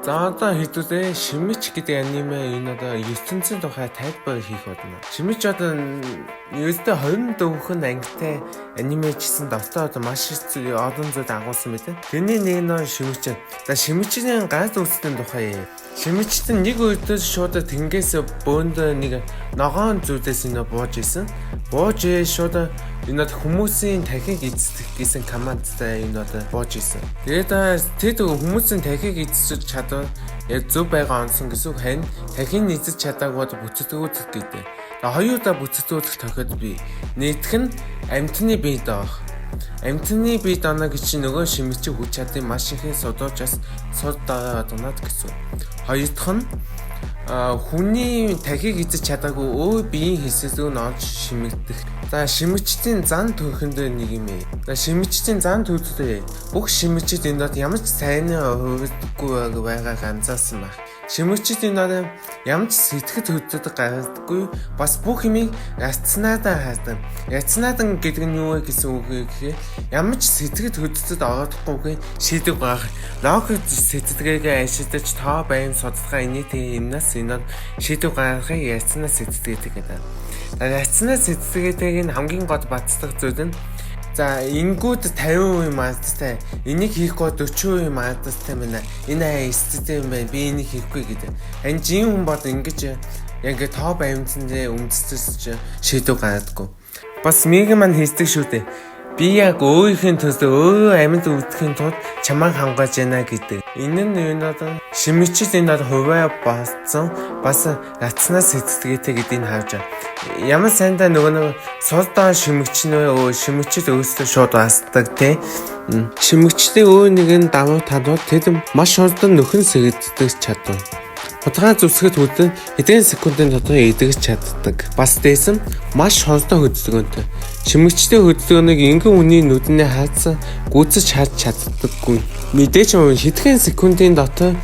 За одоо хэдүүлээ Шимич гэдэг аниме энэ одоо ертөнцийн тухай тайлбар хийх болно. Шимич одоо ерөөдөө 24хэн ангитай аниме гэсэн дотор одоо маш олон зүйл агуулсан мэт. Тэрний нэг нь Шимич. За Шимичийн ганц үүслийн тухай. Шимичт нэг өдөр шууд тэнгээс бөөнд нэг ногоон зүйлээс энэ бууж исэн. Бууж шууд энэ хүмүүсийн тархийг эзэслэх гэсэн командтай энэ одоо бууж исэн. Тэгээд тэд хүмүүсийн тархийг эзэсэж чадвал яг зөв байгаа онсон гэсэн үг хань тархийг эзэж чадаагүй бүтэцгүүцэх гэдэг. Хоёр удаа бүтэцгүүцэх тохиолдол бий. Нэгдэх нь амьтны бие даах. Амьтны бие даана гэж нөгөө Шимичийн хүч чадлыг маш ихэн судалж судалаад байна гэсэн. Хоёр дахь нь хүний тархийг эзэж чадаагүй өөр биеийн хэсэг нь олж шимэгдэх. За Шимичтийн зан төрхөнд нэг юм ээ. За Шимичтийн зан төрхөд бүх Шимичд энэ ямар ч сайн хувирдаггүй байгааг анзаарсан байх. Шимичд энэ ямар ч сэтгэл хөдлөлт гаргадаггүй бас бүх юмыг яцнаадаа хаадаг. Яцнаадан гэдэг нь юу вэ гэсэн үг гэхээр ямар ч сэтгэл хөдлөлтөд ороодохгүйг шийдэг байх. Логик сэтгэлгээгээ ашиглаж тоо байм судалгаа инээтэй юмнаас энэ шийдэг гаргахыг яцнаа сэтгэлгээдэг гэдэг. Яцнаа сэтгэлгээтэйг нь хамгийн гол бацдаг зүйл нь за ингүүд 50% маалттай энийг хийх гол 40% маалттай байна. Энэ эсттэй юм байна. Би энийг хийхгүй гэдэг. Ань жин хүн бод ингэж яг тоо баймцэндээ өмдөсөж шийдвэр гаргадаггүй. Бас миг маань хийдэг шүү дээ. Би яг өөрийнхөө төсөө амьд үлдэхийн тулд чамайг хамгааж яана гэдэг. Энэ нь одоо Шимичд энэ хуваа баасан бас яцнаа сэтгэлгээтэй гэдгийг харж байна. Ямар сайндаа нөгөө сулдаа Шимичнээ Шимичд өөрсдөө шууд асдаг те. Шимичдийн өөр нэгэн давуу тал бол тэд маш хурдан нөхөн сэгддэг чадвар. Хутгаа зүсгэд хүлэн хэдэн секундын дотор эдгэж чаддаг. Бас дээсэн маш хурдан хөдөлгөөнтэй. Шимэгчтэй хөдөлгөөнийг энгийн үний нүднээ хаацсан гүйцэж харж чаддаггүй. Мэдээж хэдхэн секундын дотор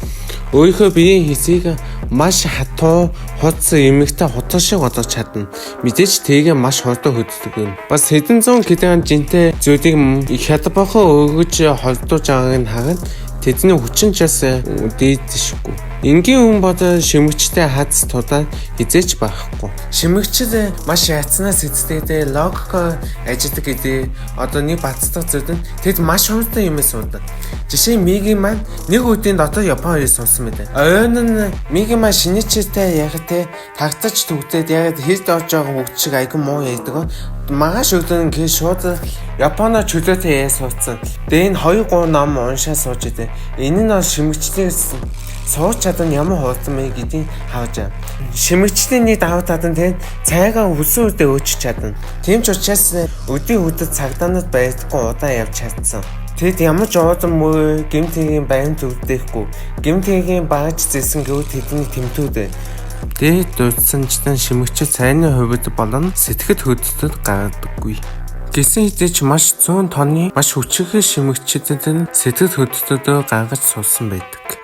өөрийнхөө биеийн хэсгийг маш хатуу хутсан эмэгтэй хутга шиг одож чадна. Мэдээж тэгээ маш хурдан хөдөлгөөн. Бас хэдэн зуун килограмм жинтэй зүйлийг хядбахаа өгөж холдуулж байгааг нь хараад тэдний хүчин чаас дээдэшгүй. Энгийн хүн бод Шимэгчтэй хац тудаа хизээч байхгүй. Шимэгчд маш яцнаа сэтгэлгээтэй логикоор ажилладаг гэдэг одоо нэг бацдаг зүйл нь тэд маш хурдан юм суудаг. Жишээ нь Миги маань нэг өдрийн дотор Япон хоёрыг суусан мэт. Ойн нь Миги маань Шиничтэй яг тэ тагтаж төгтөөд яг хэрд орж байгаа хөвгч шиг айгүй муу яадаг. Магаш өдөр нь шууд Японоо чөлөөтэй яа суудсан. Дэн 2-3 ном уншаа сууж идэв. Энэ нь Шимэгчдээс сууч чадан ямар хурдан мэй гэдгийг харж байна. Шимэгчдийн нэг давуу тал нь тийм цайгаа хүсэн үедээ өчж чадна. Тийм ч учраас өдийн үдэд цагдаанаат байдаггүй удаан явж чадсан. Тэд ямар ч уудан муу гэмтгийн баян зүвдэхгүй. Гэмтгийн багаж зэсэн гэвэл тэдний тэмтүүд. Дээд дутсан ч Шимэгчд цайны хувьд болон сэтгэл хөдлөлтөд гаргадаггүй. Гэсэн хэдий ч маш 100 тонны маш хүчрхэг Шимэгчдэд сэтгэл хөдлөлтөд гаргаж суулсан байдаг.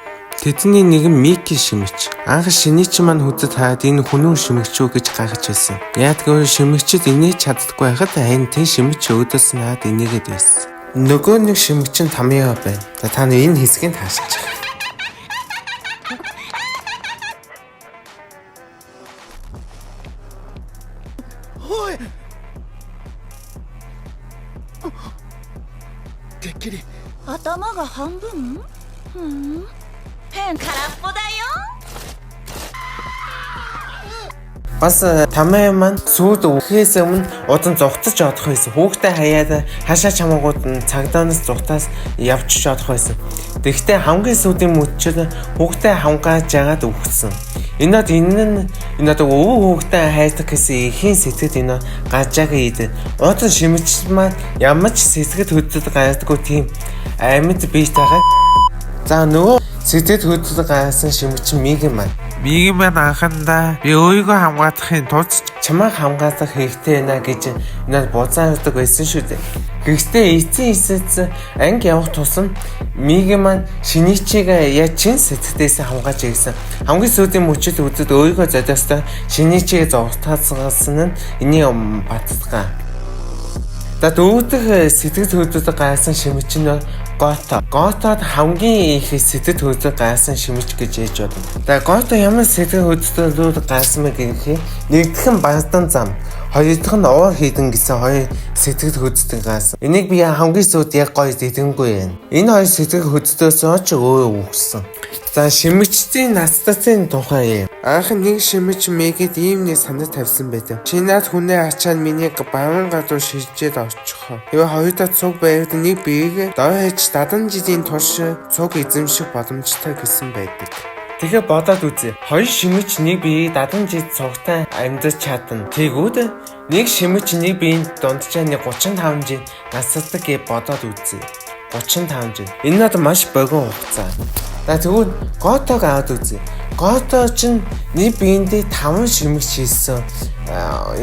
Тэдний нэг нь Мики Шимич. Анх Шинич маань хүзэд хаад энэ хүнүүн Шимэгч үү гэж гайхаж байсан. Яагтгүй Шимэгчд инээж чаддаггүй хахад айн тэн Шимич өөдөөс нь хаад инээгээд байсан. Нөгөө нэг Шимэгч нь Тамиа байна. Та нар энэ хэсгийг таашаач. Хой. Тэкки. Атамага ханбун? Хэн карапподаё? Бас Тамиа маань сүйд өгөхээс өмнө удан зугтаж одох байсан. Хүүхдээ хаяад хашаа чамаагууд нь цагдаараас зугтаас явчих одох байсан. Тэгэхдээ хамгийн сүүдийн мөчөд хүүхдээ хамгааж яагаад өгсөн. Энэ өвөө хүүхдээ хайдаг гэсэн ихийн сэтгэл энэ гажааг ийд. Удан Шимэгч маань ямар ч сэтгэл хөдлөлт гаргадаггүй тийм амьд биетайгаа. За нөгөө сэтгэл хөдлөлт гаргасан Шимэгч Миги маань анхандаа би өөрийгөө хамгаалахын тулд чамайг хамгаалах хэрэгтэй байна гэж бузаадаг байсан шүү дээ. Гэхдээ эцсийн эсэц анги явах тусам Миги маань Шиничийг яа чин сэтгэлдээс хамгааж ирсэн. Хамгийн сүүлийн мөчөд үзэд өөрийгөө зодиостоо Шиничийг зогтаацсан нь энийг баттгаа. За дөөдөх сэтгэл хөдлөлт гаргасан Шимэгч нь Готод хамгийн их сэтгэл хөдлөлт гайсан шимж гэж ээж бодно. За гото ямар сэтгэл хөдлөлтүүд гайсан бэ гэхээр нэгдэх нь багтан зам, хоёр дахь нь уур хийдэн гэсэн хоёр сэтгэл хөдлөлт гайсан. Энийг би хамгийн сүүлд яг гоё зэдэнгүй байна. Энэ хоёр сэтгэл хөдлөлтөөс ч өөрөө үүссэн. За шимэгчдийн настацын тухай юм. Анх нэг шимэж мэгэд ийм нэг санаа тавьсан байдаг. Чи над хүнээ ачаад миний баруун гадуур шилжээд очихоо. Тэгээ хоёудаа цуг байвал нэг биеийг дойж дадан жилийн турш цуг эзэмших боломжтой гэсэн байдаг. Тэгээ бодоод үзье. Хоёр шимэж нэг биеийг дадан жил цугтай амьдж чадна. Тэгвэл нэг шимэж нэг биеийн дунджаа нэг 35 жил насалдаг гэж бодоод үзье. 35 жил. Энэ надад маш богино хугацаа. За тэгвэл готог аваад үзье. Гото чинь нэг биендээ 5 шимэгч хийсэн.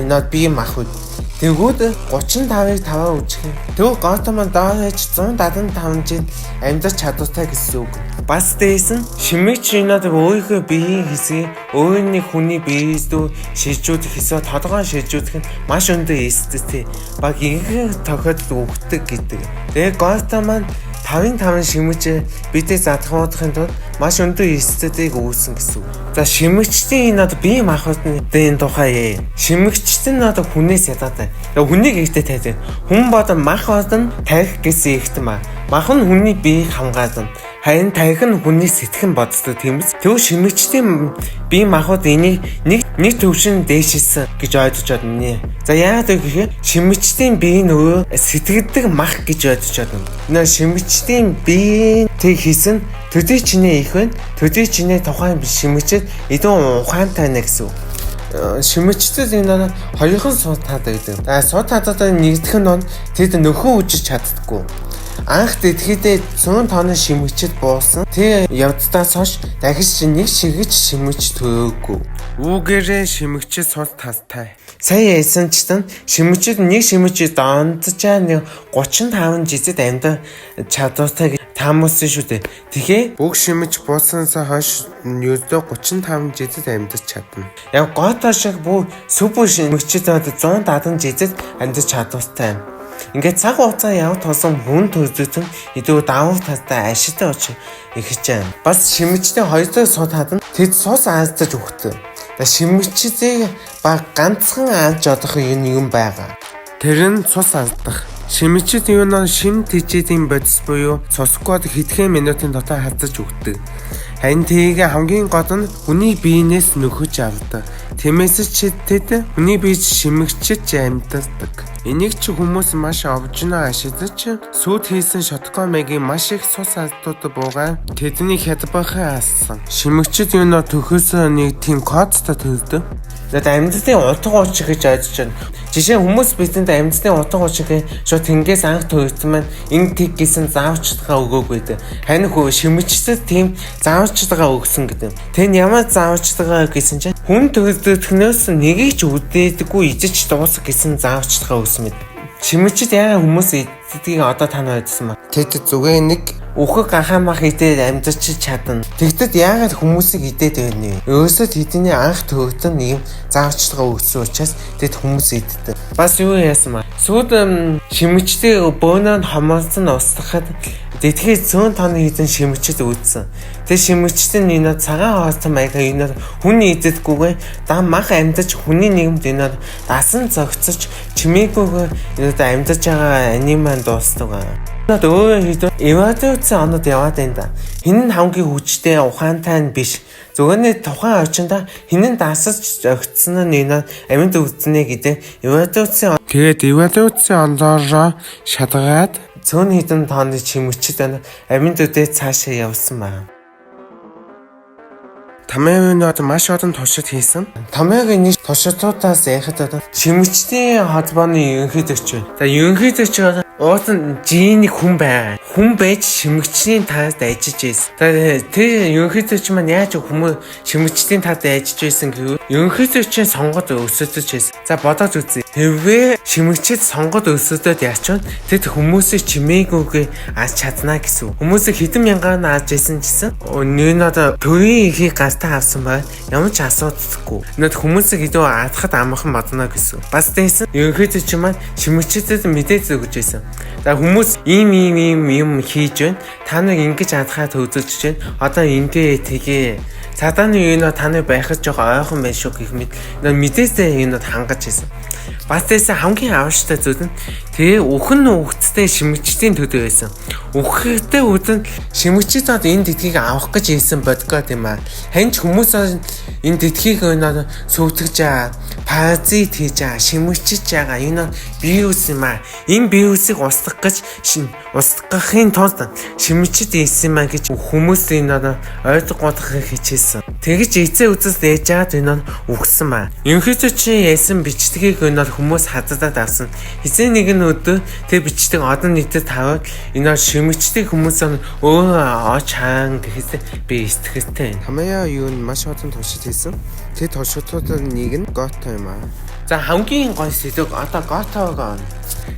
Энэ бие махбод. Тэгвэл 35-ыг 5-аа үжих. Тэгвэл гото маань доорож 175 жил амьдарч чадвартай гэсэн үг. Бас дээсэн шимэгч энэ өөрийнхөө биеийн хэсгийг өөрийн хүний биеэс дүү шилжүүлэх эсвэл тодорхой шилжүүлэх нь маш өндөр эсдтэй. Баг ихэнх тохиолдолд өгдөг гэдэг. Тэгээ гото маань 5 шимэж бидээ задахуудахын тулд маш өндөр эсдийг үүсгэн гэсэн. За шимэгчдийн энэ бие махбодын тухай шимэгчдэн хүнээс ядаатай. Хүнийг ихтэй тайлбар. Хүн бод мах бодон тарих гэсэн ихтэй маа. Мах нь хүний биеийг хамгаална. Харин тарих нь хүний сэтгэн боддог тиймээс. Тэгвэл шимэгчдийн бие махбод энийг нэг төвшин дээшилсэн гэж ойлгож байна. За яагаад гэвэл шимэгчдийн бие нь өөрөө сэтгэдэг мах гэж ойлгож байна. Энэ шимэгчдийн бие тэг хийсэн төдий чинээ их байна. Төдий чинээ тухайн шимэгчд эдэн ухаантай нэ гэсэн. Шимэгчдэд энэ хоёрхан сууд таадаг гэдэг. За сууд таадаа нэгдэх нь тэд нөхөн үжиж чаддаггүй. Анх тэтгэдээ 100 тонн шимэгчд буусан. Тэг явдтаас хойш дахиж нэг шигэж шимэгч төрөөгүй. Үүгээрээ шимэгчд сул тастай. Сая эсэнчтэн шимэгчд нэг шимэгч донцчаа нэг 35 житэд амьд чадвартай таамуулсан шүү дээ. Тэгэхээр бүх шимэж бууснаас хойш ердөө 35 житэд амьдч чадна. Яг гото шиг бүх супер шимэгчд 170 житэд амьдч чадвартай. Ингээд цаг хугацаа явж тосон хүн төрөлтөн идүү давуу талтай ашигтай учраас ихэж байна. Бас шимэгчдийн хоёр дахь сууд хадна. Тэд цус аалзаж өгдөг. Шимэгчдийг баг ганцхан аалж одох юм байгаа. Тэр нь цус алдах. Шимэгчд юунаа шим тэжээдийн бодис буюу цусгоод хэдхэн минутын дотор хадаж өгдөг. Харин тийг хамгийн гол нь хүний биенээс нөхөж авдаг. Тиймээс ч тэд хүний биеж шимэгчж амьдардаг. Энийг ч хүмүүс маш овжноо ашиглаж сүйд хийсэн шоткомегийн маш их цус алдууд буугаа тэдний хядбахаа алсан. Шимэгчд юунаа төхөөс нэг тийм кодтой төлдөг. Тэгээд амьдтын утга учир гэж ойлгож байна. Жишээ нь хүмүүс бидэнд амьдтын утга учирыг шууд тэнгээс анх төрөлтсөн маань энэ тэг гэсэн заавчдгаа өгөөгүй дээ. Харин хөө шимэгчдэд тийм заавчдгаа өгсөн гэдэг. Тэн ямар заавчдгаа гэсэн чинь хүн төрөлтөхнөөс нэгийг ч үдээдэггүй ижиж дуусах гэсэн заавчдгаа өгсөн мэт. Шимэгчд яагаад хүмүүс эдгийг одоо тань ойлгосон ба. Тэд зүгээр нэг үхэг гахаамах идээд амьдарч чадна. Тэгтэд яагаад хүмүүсийг идээд байна вэ? Өөрөөсөө тэдний анх төрөлтөн нэг заавчдгаа өгсөн учраас тэд хүмүүс иддэг. Бас юу яасан ба? Сүүд шимэгчдээ бөөнөнд хомоолсон устгахад Тэдгээр 100 тонн хийсэн шимэгчд үүдсэн. Тэр шимэгчдийн энэ цагаан хоолтой маягаар энэ хүний идэггүйгээр дан мах амьдаж хүний нийгэмд энэ дасан зогцож чимээгүйгээр энэ амьдаж байгаа аниман дуустдаг. Над өөрөө хэд эволюцийн онод яваад байна да. Хин нь хамгийн хүчтэй ухаантай нь биш. Зөвхөн тухайн орчинд хин нь дасаж огцсон нь энэ амьд үзнэ гэдэг эволюцийн. Тэгээд эволюцийн ондороо шалгаад цөөн хэдэн тонны чимэгчд амьд үдээ цаашаа явсан байна. Тамээнүүд маш олон туршид хийсэн. Тамэгийн нэг туршидуудаас яхад чимэгчдийн холбооны ерөнхийлөгч. За ерөнхийлөгч уусан жиний хүн байгаа. Хүн байж шимэгчдийн талд ажиллаж байсан. Тэр ерөнхийлөгч маань яаж хүмүүс шимэгчдийн талд ажиллаж байсан гэвэл ерөнхийдөө чинь сонгоод өсөдөж байсан. За бодож үзье. Хэвээ шимэгчэд сонгоод өсөдөд ячвал тэд хүмүүсийг чимээгүйгээ аз чадна гэсэн. Хүмүүсийг хэдэн мянган ааж исэн гэсэн нэр нь одоо төрийн ихийг гартаа авсан байгаад ямар ч асуудалгүй. Нөт хүмүүсийг илүү аадахад амархан бодно гэсэн. Бас дээсэн ерөнхийдөө чи маань шимэгчдэд мэдээж өгч байсан. За хүмүүс ийм юм хийж байна. Та нар ингэж аадахад үзүүлж байна. Одоо ингээ тэгээ цадааны юунаа та нар байхад жоо ойрхон байх шүү гэх мэт мэдээсээ юунууд хангаж байсан. Бас дээсэн хамгийн авштай зүйл нь тэгээ үхэн үхцтэй шимэгчдийн төдөө байсан. Үхэхтэй үдэн шимэгчд одоо энэ детгийг авах гэж ийсэн бодгоо тийм аа. Ханч хүмүүс энэ детгийг өнөө сүйтгэж байгаа, паразит хийж байгаа, шимэгчж байгаа энэ вирус юм аа. Энэ вирусыг устгах гэж устгахын тулд шимэгчд ийсэн маа гэж хүмүүс энэ ойлгохыг хичээсэн. Тэгэж эцээ үзэс нээж жаад энэ үхсэн маа. Ерөнхийдөө чи яасан бичдгийг өнөө хүмүүс хададаад авсан. Эцэг нэг нь өдөө тэр бичдэг олон нийтэд таваад энэ шимэгчдийг хүмүүс өөрөө оч хаан гэхэд би сэтгэлтэй. Хамаа юу нь маш олон туршид хийсэн. Тэр туршидуудад нэг нь Гото юм аа. За хамгийн гоё сэдв одоо Готог.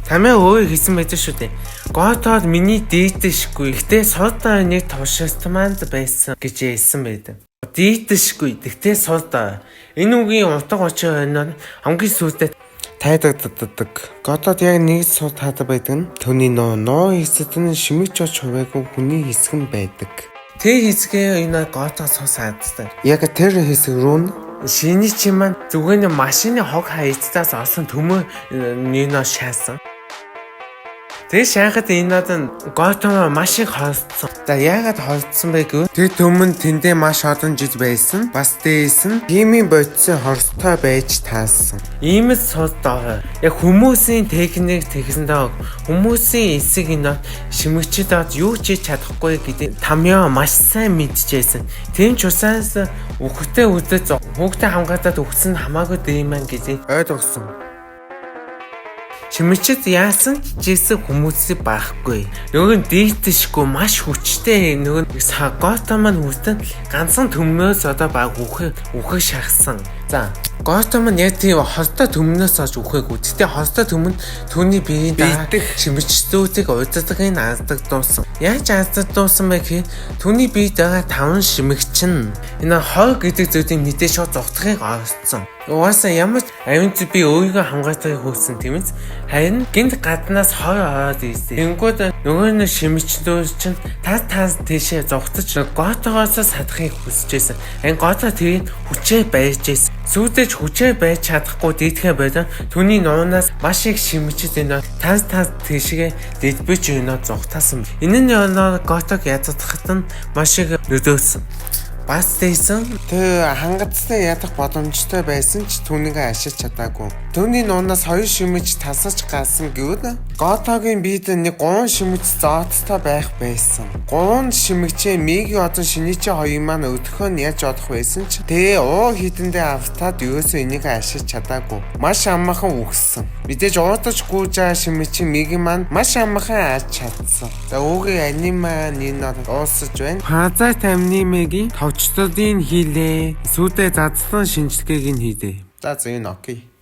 Тамаа өөрөө хийсэн байдаг шүү дээ. Готод миний дээдэшгүй. Гэхдээ суудаа нэг туршилтманд байсан гэж хэлсэн байдаг. Дээдэшгүй. Гэхдээ суудаа. Энэ үгийн утга учир байна. Хамгийн сүүлдээ тайдагддаг. Готод яг нэг сууд хаад байдаг нь түүний ноо хэсэгт нь шимэгч оч хуваагүй хүний хэсэг нь байдаг. Тэр хэсгээ энэ Гото сус хаддаг. Яг тэр хэсэг рүү нь шиний чи маань зүгээр нь машины хог хаяцтаас олсон төмөө нийноо шаасан. Тэгээ шахаад энэ надан Гото маш их холдсон. За яагаад холдсон бэ гэвэл тэр төмөн тэндээ маш олон жил байсан. Бас дээсэн химийн бодисын хорстой байж таасан. Иймээс суудаа. Яг хүмүүсийн техник технологи, хүмүүсийн эсэг энэ шимэгчд аваад юу ч хийж чадахгүй гэдэг тамьяа маш сайн мэдчихсэн. Тийм ч усаас үхтэй үдэж хүүхдээ хамгаалаад өгсөн хамаагүй дэймэн гэж ойлгосон. Шимэгчд яасан ч гэсэн хүмүүсийг байхгүй. Нөгөө нь дээдэшгүй маш хүчтэй нөгөө Гото маань хүстэн ганцхан төмнөөс одоо баг үхэх шахсан. За Гото маань яг тийм хортой төмнөөс олж үхээгүй. Гэтэ хортой төмөнд түүний биеийн дагдаг шимэгчдүүдийг удирдлагын аздаг дуусан. Яаж аздаг дуусан бэ гэхээр түүний биед байгаа 5 шимэгч нь энэ хор гэдэг зүйлийг мэдээ шууд зогтохыг оролцсон. Угаасаа ямар амин би өөрийгөө хамгаалахыг хүссэн тийм ээ. Харин гинт гаднаас хор ороод ирсэн. Тэнгүүд нөгөө нэг шимэгчдүүд чинь тас тийшээ зогтож Готогоос садахыг хүсэж байсан. Энэ Гото тэрийг хүчээр барьж байсан. Сүйдэж хүчээр байж чадахгүй дийдэхэ байдаг. Түүний нуунаас маш их шимэгчд энэ тас тийшээ дэдбэж өнөө зогтаасан. Энэ нь Готог язгахад нь маш их нөлөөсөн. Бас дээсэн тэр хангацтай ядах боломжтой байсан ч түүнийг ашиглаж чадаагүй. Түүний нуунаас 2 шимэгч тасаж галсан гэвэл Готогийн биед нэг 3 шимэгч зооттой байх байсан. 3 шимэгчээ мигийн одон шинийчээ хоёр маань өдөхөө нь яаж одох байсан ч тэгээ уу хідэндээ автаад юусоо энийг ашиглаж чадаагүй. Маш амархан үхсэн. Мэдээж уутаж гүйж байгаа шимэгчийн мигийн маань маш амархан ааж чадсан. За өөгийн аниме энэ дуусаж байна. Паразит анимегийн товчдодын хийлээ. Сүйдээ задлан шинжилгээг нь хийдэ. За энэ окей.